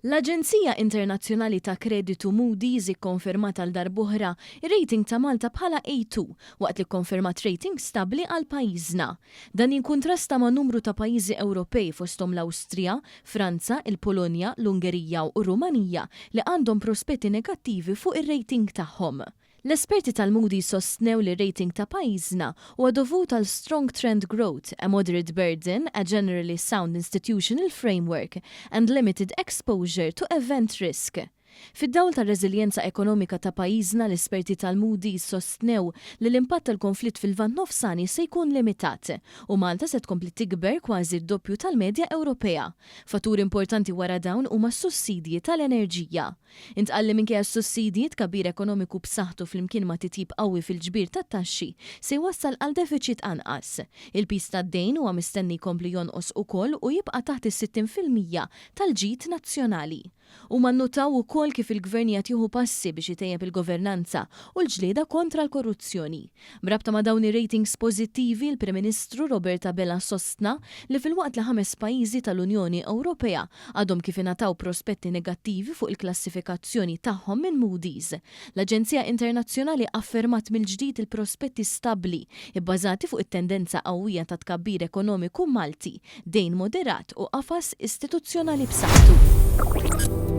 L-Aġenzija Internazzjonali ta' Kreditu Moody's ikkonfermat għal darb'oħra ir-rating ta' Malta bħala A2 waqt li kkonfermat rating stabbli għal pajjiżna. Dan jinkuntrasta ma' numru ta' pajjiżi Ewropej fosthom l-Awstrija, Franza, il-Polonja, l-Ungerija u Rumanija li għandhom prospetti negattivi fuq ir-rating tagħhom. L-esperti tal-Moody's sostnew li rating ta' pajjiżna huwa dovut għal strong trend growth, a moderate burden, a generally sound institutional framework, and limited exposure to event risk. Fid-dawl tar-reżiljenza ekonomika ta' pajjiżna l-esperti tal-Moody's sostnew li l-impatt tal-konflitt fil-Lvant Nofsani se jkun limitat u Malta se tkompli tikber kważi d-doppju tal-medja Ewropea. Fattur importanti wara dawn huma s-sussidji tal-enerġija. Intqal li minkejja s-sussidji tkabbir ekonomiku b'saħħtu flimkien ma' titjib qawwi fil-ġbir tat-taxxi se jwassal għal deficit anqas. Il-pis tad-dejn huwa mistenni jkompli jonqos ukoll u jibqa' taħt is-60% tal-ġid nazzjonali. U mannutaw ukoll kif il-gvern jagħtieħu passi biex itejjeb il-governanza u l-ġlieda kontra l-korruzzjoni. Brabta ma' dawn ir-ratings pożittivi, il-Prim Ministru Roberta Bella sostna li fil-waqt li 5 pajjiżi tal-Unjoni Ewropea għadhom kif ingħataw prospetti negattivi fuq il-klassifikazzjoni tagħhom minn Moody's. L-Aġenzija Internazzjonali affermat mill-ġdid il-prospetti stabbli ibbażati fuq it-tendenza qawwija ta' tkabbir ekonomiku Malti, dejn moderat u qafas istituzzjonali b'saħħtu.